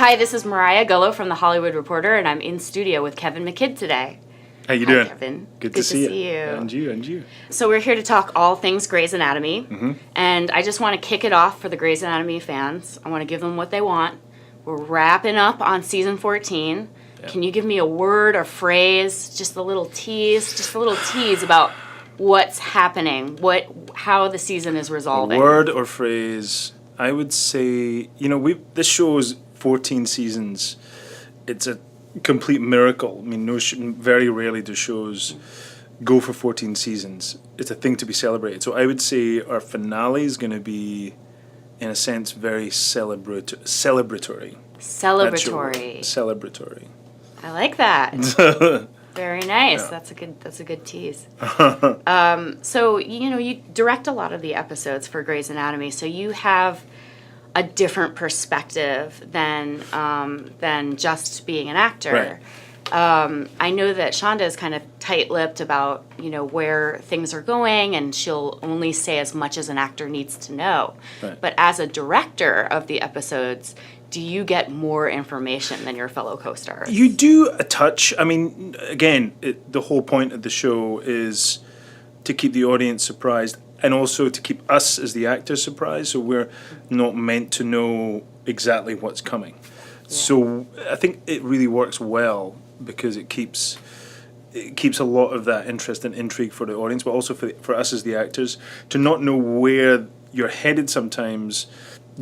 Hi, this is Mariah Gullo from The Hollywood Reporter, and I'm in studio with Kevin McKidd today. How you doing? Kevin. Good to see you. And you. So we're here to talk all things Grey's Anatomy, and I just want to kick it off for the Grey's Anatomy fans. I want to give them what they want. We're wrapping up on season 14. Yeah. Can you give me a word or phrase, just a little tease about what's happening, how the season is resolving? A word or phrase, I would say, this show is 14 seasons. It's a complete miracle. I mean, very rarely do shows go for 14 seasons. It's a thing to be celebrated. So I would say our finale is going to be, in a sense, very celebratory. Celebratory. I like that. Very nice. Yeah. That's a good tease. So you direct a lot of the episodes for Grey's Anatomy, so you have a different perspective than just being an actor. Right. I know that Shonda is kind of tight-lipped about where things are going, and she'll only say as much as an actor needs to know. Right. But as a director of the episodes, do you get more information than your fellow co-stars? You do a touch. I mean, again, the whole point of the show is to keep the audience surprised, and also to keep us as the actors surprised, so we're not meant to know exactly what's coming. Yeah. So I think it really works well because it keeps a lot of that interest and intrigue for the audience, but also for us as the actors. To not know where you're headed sometimes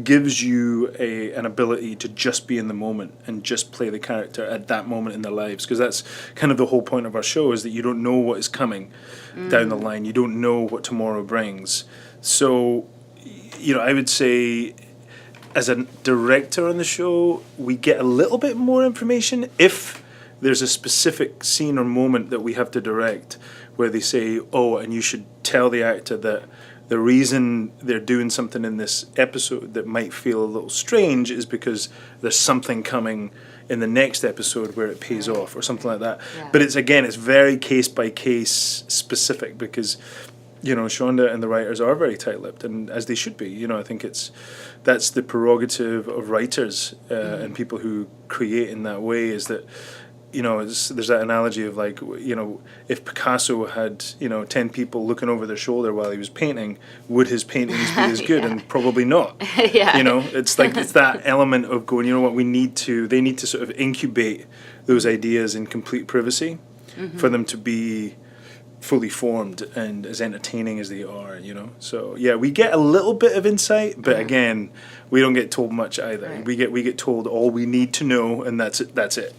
gives you an ability to just be in the moment and just play the character at that moment in their lives, because that's kind of the whole point of our show, is that you don't know what is coming down the line. You don't know what tomorrow brings. So, I would say as a director on the show, we get a little bit more information if there's a specific scene or moment that we have to direct where they say, and you should tell the actor that the reason they're doing something in this episode that might feel a little strange is because there's something coming in the next episode where it pays off or something like that. Yeah. But it's very case by case specific, because Shonda and the writers are very tight-lipped, and as they should be. I think that's the prerogative of writers and people who create in that way, is that there's that analogy of if Picasso had 10 people looking over their shoulder while he was painting, would his paintings be as good? And probably not. Yeah. It's that element of going, they need to sort of incubate those ideas in complete privacy for them to be fully formed and as entertaining as they are. So yeah, we get a little bit of insight, but again, we don't get told much either. Right. We get told all we need to know, and that's it.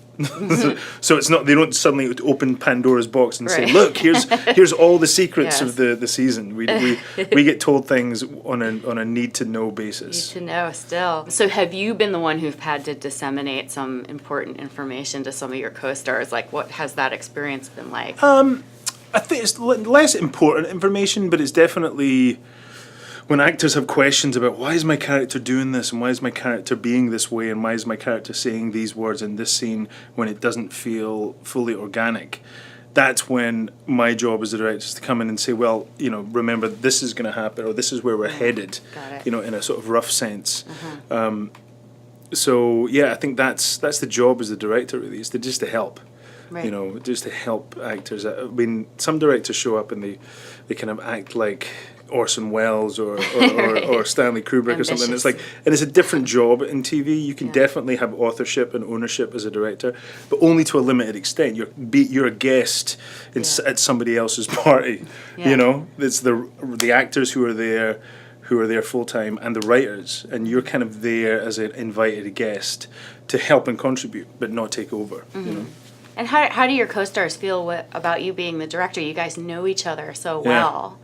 So it's not, they don't suddenly open Pandora's box and say, look, here's all the secrets of the season. We get told things on a need to know basis. Need to know still. So have you been the one who've had to disseminate some important information to some of your co-stars? What has that experience been like? I think it's less important information, but it's definitely when actors have questions about why is my character doing this, and why is my character being this way, and why is my character saying these words in this scene when it doesn't feel fully organic. That's when my job as a director is to come in and say, well, remember, this is going to happen, or this is where we're headed, in a sort of rough sense. So yeah, I think that's the job as the director, really, is just to help. Right. Just to help actors. I mean, some directors show up and they kind of act like Orson Welles or Stanley Kubrick or something. It's and it's a different job in TV. You can definitely have authorship and ownership as a director, but only to a limited extent. You're a guest at somebody else's party. Yeah. It's the actors who are there full time, and the writers, and you're kind of there as an invited guest to help and contribute, but not take over. And how do your co-stars feel about you being the director? You guys know each other so well.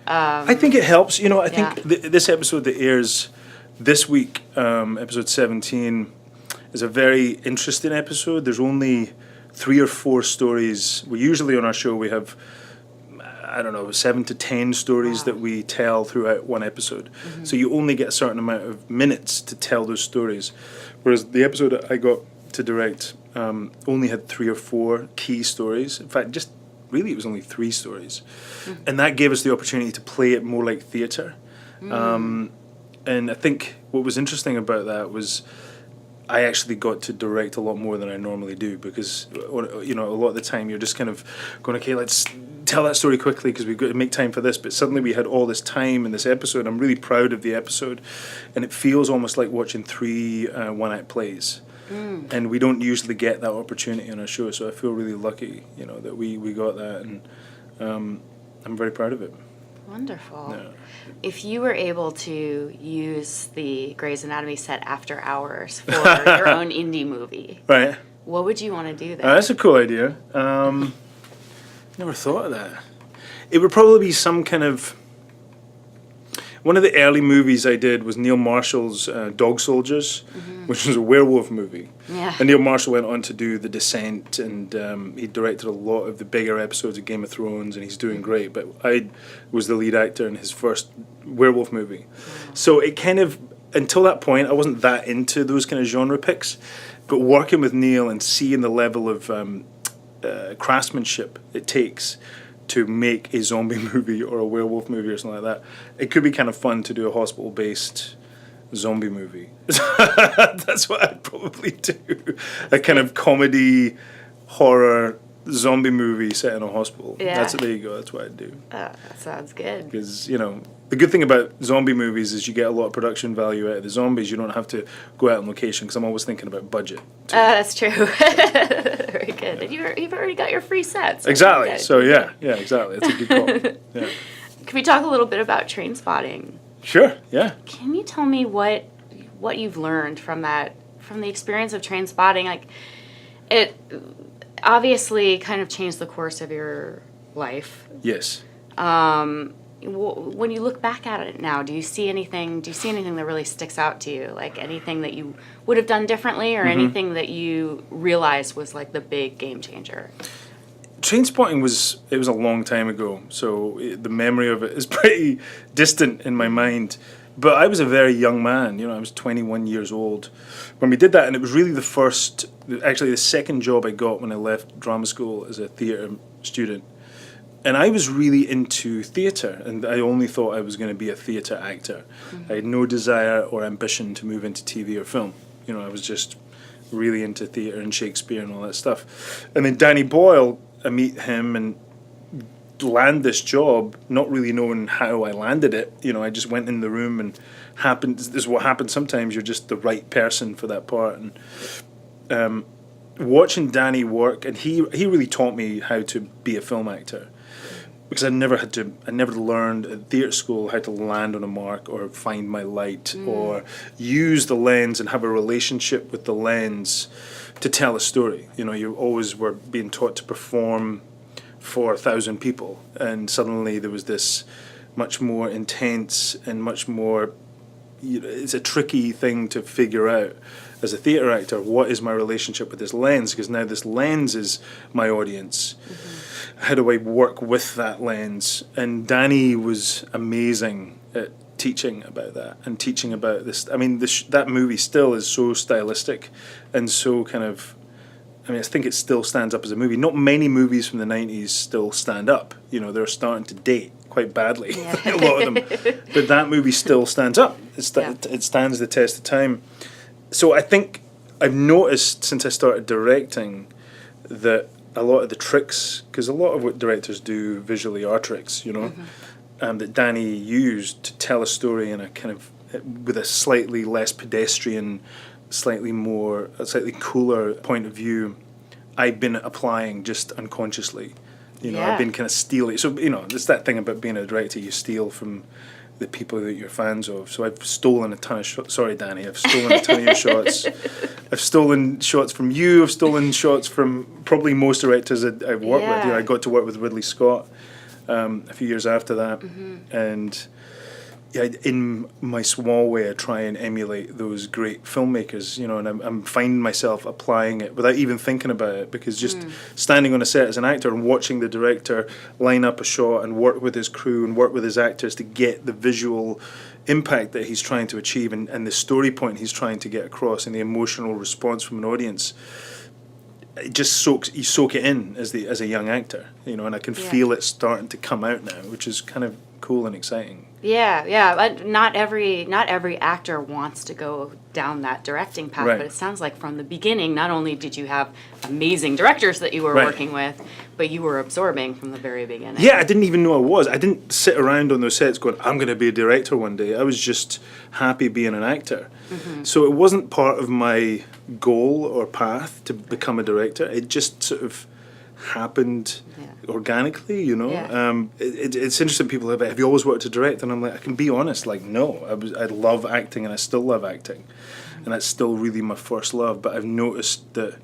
I think it helps. I think this episode that airs this week, episode 17, is a very interesting episode. There's only 3 or 4 stories. Usually on our show we have, 7 to 10 stories that we tell throughout one episode. So you only get a certain amount of minutes to tell those stories. Whereas the episode that I got to direct only had 3 or 4 key stories. In fact, it was only 3 stories. And that gave us the opportunity to play it more like theatre. And I think what was interesting about that was I actually got to direct a lot more than I normally do because, you know, a lot of the time you're just kind of going, okay, let's tell that story quickly because we've got to make time for this. But suddenly we had all this time in this episode. I'm really proud of the episode, and it feels almost like watching 3 one-act plays. And we don't usually get that opportunity on our show, so I feel really lucky, you know, that we got that, and I'm very proud of it. Wonderful. Yeah. If you were able to use the Grey's Anatomy set after hours for your own indie movie, Right. what would you want to do there? That's a cool idea. Never thought of that. It would probably be some kind of... One of the early movies I did was Neil Marshall's Dog Soldiers, which was a werewolf movie. Yeah. And Neil Marshall went on to do The Descent, and he directed a lot of the bigger episodes of Game of Thrones, and he's doing great. But I was the lead actor in his first werewolf movie. So it kind of, until that point, I wasn't that into those kind of genre picks. But working with Neil and seeing the level of craftsmanship it takes to make a zombie movie or a werewolf movie or something like that, it could be kind of fun to do a hospital-based zombie movie. That's what I'd probably do. A kind of comedy, horror, zombie movie set in a hospital. Yeah. There you go, that's what I'd do. That sounds good. Because, you know, the good thing about zombie movies is you get a lot of production value out of the zombies. You don't have to go out on location, because I'm always thinking about budget. That's true. Very good. And you've already got your free sets. Exactly. So, yeah, exactly. That's a good call. Yeah. Can we talk a little bit about Trainspotting? Sure, yeah. Can you tell me what you've learned from the experience of Trainspotting? Like, it obviously kind of changed the course of your life. Yes. When you look back at it now, do you see anything that really sticks out to you? Like anything that you would have done differently, or anything that you realized was like the big game changer? Trainspotting was a long time ago, so the memory of it is pretty distant in my mind. But I was a very young man, you know, I was 21 years old when we did that, and it was really the second job I got when I left drama school as a theatre student. And I was really into theatre, and I only thought I was going to be a theatre actor. I had no desire or ambition to move into TV or film. You know, I was just really into theatre and Shakespeare and all that stuff. And then Danny Boyle, I meet him and land this job, not really knowing how I landed it. You know, I just went in the room, and this is what happens sometimes. You're just the right person for that part. And watching Danny work, and he really taught me how to be a film actor. Because I never learned at theatre school how to land on a mark or find my light or use the lens and have a relationship with the lens to tell a story. You know, you always were being taught to perform for 1,000 people, and suddenly there was this much more intense and much more, you know, it's a tricky thing to figure out as a theatre actor. What is my relationship with this lens? Because now this lens is my audience. How do I work with that lens? And Danny was amazing at teaching about that and teaching about this. I mean, that movie still is so stylistic and so kind of, I mean, I think it still stands up as a movie. Not many movies from the 90s still stand up. You know, they're starting to date quite badly, a lot of them. But that movie still stands up. It stands the test of time. So I think I've noticed since I started directing that a lot of the tricks, because a lot of what directors do visually are tricks, you know, that Danny used to tell a story in a kind of, with a slightly less pedestrian, slightly cooler point of view, I've been applying just unconsciously. You know, I've been kind of stealing. So, you know, it's that thing about being a director, you steal from the people that you're fans of. So I've stolen a ton of shots. Sorry, Danny, I've stolen a ton of your shots. I've stolen shots from you. I've stolen shots from probably most directors that I've worked with. You know, I got to work with Ridley Scott a few years after that. And yeah, in my small way, I try and emulate those great filmmakers, you know, and I'm finding myself applying it without even thinking about it, because just standing on a set as an actor and watching the director line up a shot and work with his crew and work with his actors to get the visual impact that he's trying to achieve and the story point he's trying to get across and the emotional response from an audience, it just you soak it in as a young actor, you know, and I can feel it starting to come out now, which is kind of cool and exciting. Yeah, but not every actor wants to go down that directing path. Right. But it sounds like from the beginning, not only did you have amazing directors that you were Right. working with, but you were absorbing from the very beginning. Yeah, I didn't even know I was. I didn't sit around on those sets going, I'm going to be a director one day. I was just happy being an actor. So it wasn't part of my goal or path to become a director. It just sort of happened organically, you know. Yeah. It's interesting. People have you always wanted to direct? And I'm like, I can be honest, like, no. I love acting, and I still love acting, and that's still really my first love. But I've noticed that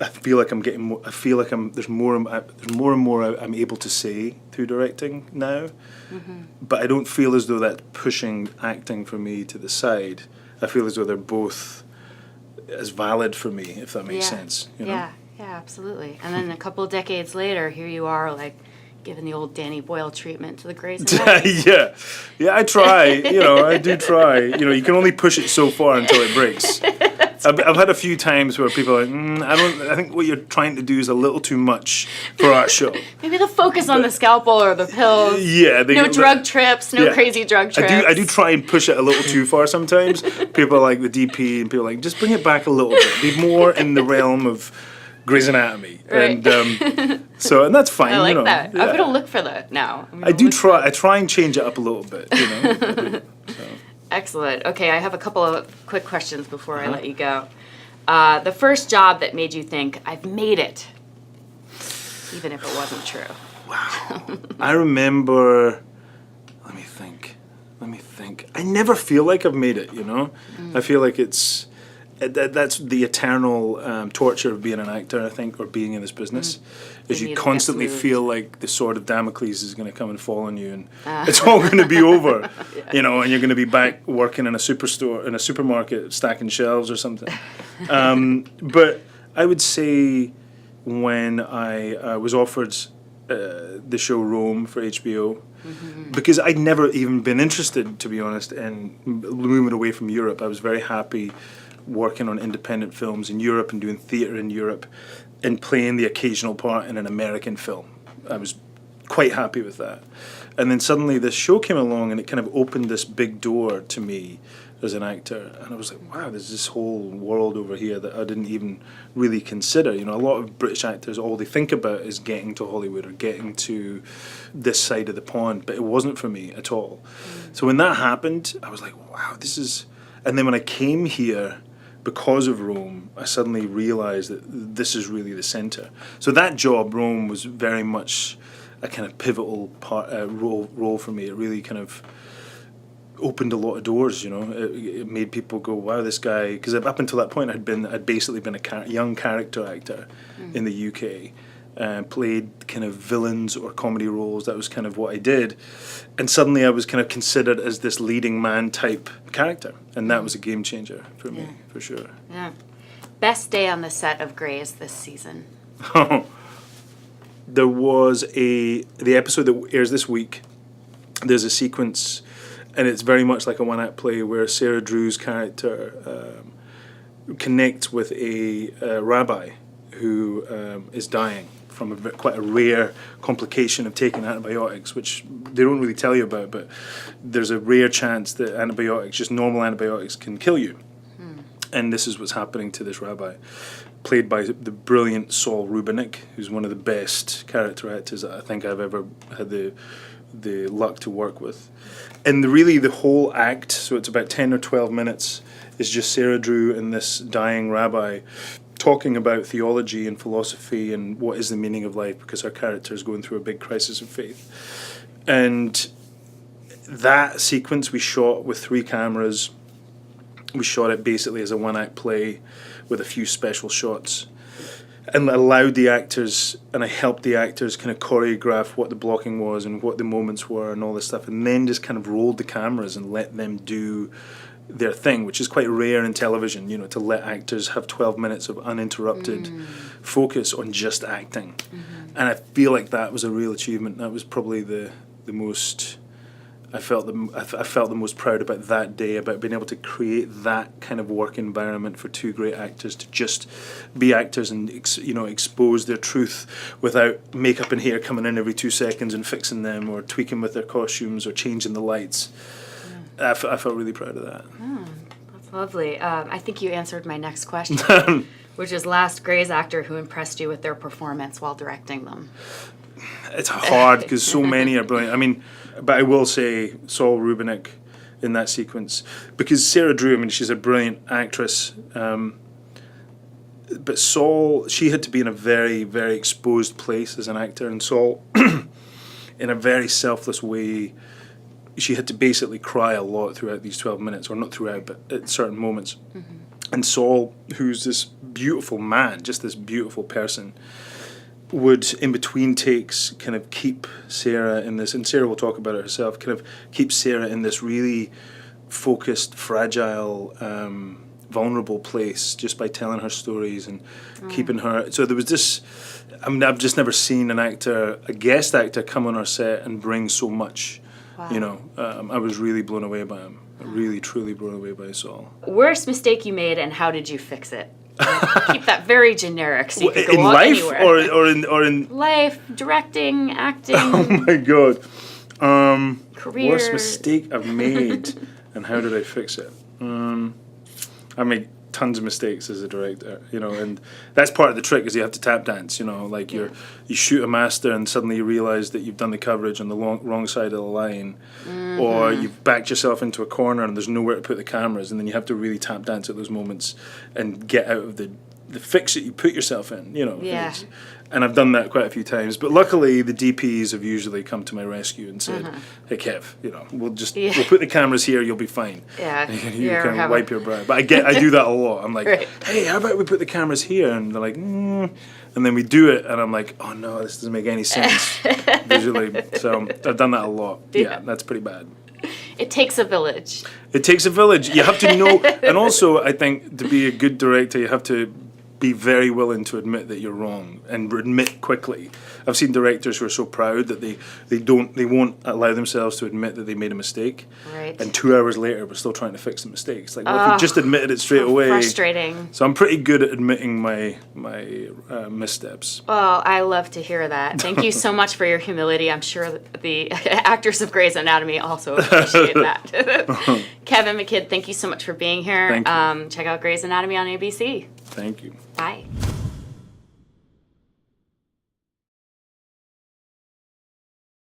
I feel like I'm getting more. I feel like there's more and more I'm able to say through directing now. But I don't feel as though that's pushing acting for me to the side. I feel as though they're both as valid for me, if that makes sense. You know? Yeah, absolutely. And then a couple of decades later, here you are, like, giving the old Danny Boyle treatment to the Grey's Anatomy. Yeah, I try. I do try. You can only push it so far until it breaks. I've had a few times where people are like, I think what you're trying to do is a little too much for our show. Maybe the focus on the scalpel or the pills. Yeah. No drug trips, no crazy drug trips. I do try and push it a little too far sometimes. People are like the DP and people are like, just bring it back a little bit. Be more in the realm of Grey's Anatomy. Right. And that's fine. I like that. Yeah. I'm going to look for that now. I do try. I try and change it up a little bit, So. Excellent. Okay, I have a couple of quick questions before I let you go. The first job that made you think, I've made it, even if it wasn't true. Wow. I remember, let me think. I never feel like I've made it, I feel like that's the eternal torture of being an actor, I think, or being in this business, is you constantly feel like the sword of Damocles is going to come and fall on you, and it's all going to be over, and you're going to be back working in a supermarket, stacking shelves or something. But I would say when I was offered the show Rome for HBO, because I'd never even been interested, to be honest, in moving away from Europe. I was very happy working on independent films in Europe and doing theatre in Europe and playing the occasional part in an American film. I was quite happy with that. And then suddenly this show came along and it kind of opened this big door to me as an actor. And I was like, wow, there's this whole world over here that I didn't even really consider. A lot of British actors, all they think about is getting to Hollywood or getting to this side of the pond. But it wasn't for me at all. So when that happened, I was like, wow, this is... And then when I came here, because of Rome, I suddenly realized that this is really the center. So that job, Rome, was very much a kind of pivotal role for me. It really kind of opened a lot of doors. It made people go, wow, this guy, because up until that point I'd basically been a young character actor in the UK. Played kind of villains or comedy roles. That was kind of what I did. And suddenly I was kind of considered as this leading man type character. And that was a game changer for me, for sure. Yeah. Best day on the set of Grey's this season? There was the episode that airs this week. There's a sequence, and it's very much like a one-act play where Sarah Drew's character connects with a rabbi who is dying from quite a rare complication of taking antibiotics, which they don't really tell you about, but there's a rare chance that antibiotics, just normal antibiotics, can kill you. And this is what's happening to this rabbi, played by the brilliant Saul Rubinek, who's one of the best character actors that I think I've ever had the luck to work with. And really the whole act, so it's about 10 or 12 minutes, is just Sarah Drew and this dying rabbi talking about theology and philosophy and what is the meaning of life, because our character is going through a big crisis of faith. And that sequence we shot with 3 cameras. We shot it basically as a one-act play with a few special shots, and allowed the actors, and I helped the actors kind of choreograph what the blocking was and what the moments were and all this stuff, and then just kind of rolled the cameras and let them do their thing, which is quite rare in television, to let actors have 12 minutes of uninterrupted focus on just acting. And I feel like that was a real achievement. That was probably the most I felt the most proud about that day, about being able to create that kind of work environment for two great actors to just be actors and expose their truth without makeup and hair coming in every 2 seconds and fixing them or tweaking with their costumes or changing the lights. I felt really proud of that. That's lovely. I think you answered my next question, which is last Grey's actor who impressed you with their performance while directing them. It's hard because so many are brilliant. I mean, but I will say Saul Rubinek in that sequence, because Sarah Drew, I mean, she's a brilliant actress, but Saul, she had to be in a very, very exposed place as an actor, and Saul, in a very selfless way, she had to basically cry a lot throughout these 12 minutes, or not throughout, but at certain moments. Mm-hmm. And Saul, who's this beautiful man, just this beautiful person, would, in between takes, kind of keep Sarah in this, and Sarah will talk about it herself, kind of keep Sarah in this really focused, fragile, vulnerable place just by telling her stories and keeping her. So there was this, I mean, I've just never seen a guest actor come on our set and bring so much. Wow. I was really blown away by him. Really, truly blown away by Saul. Worst mistake you made and how did you fix it? Keep that very generic so you can go in walk life anywhere. or in life, directing, acting. Oh my god. Career. Worst mistake I've made and how did I fix it? I made tons of mistakes as a director, and that's part of the trick is you have to tap dance, like you shoot a master and suddenly you realize that you've done the coverage on the wrong side of the line, or you've backed yourself into a corner and there's nowhere to put the cameras, and then you have to really tap dance at those moments and get out of the fix that you put yourself in, And I've done that quite a few times, but luckily the DPs have usually come to my rescue and said, "Hey Kev, we'll put the cameras here, you'll be fine. Yeah, you can wipe your brow." But I do that a lot. I'm like, right. "Hey, how about we put the cameras here?" And they're like, and then we do it, and I'm like, "Oh no, this doesn't make any sense visually." So I've done that a lot. Yeah, that's pretty bad. It takes a village. It takes a village. You have to know, and also I think to be a good director, you have to be very willing to admit that you're wrong and admit quickly. I've seen directors who are so proud that they won't allow themselves to admit that they made a mistake. Right. And 2 hours later, we're still trying to fix the mistake. It's like, well, if you just admitted it straight away. Frustrating. So I'm pretty good at admitting my missteps. Well, I love to hear that. Thank you so much for your humility. I'm sure that the actors of Grey's Anatomy also appreciate that. Kevin McKidd, thank you so much for being here. Thank you. Check out Grey's Anatomy on ABC. Thank you. Bye.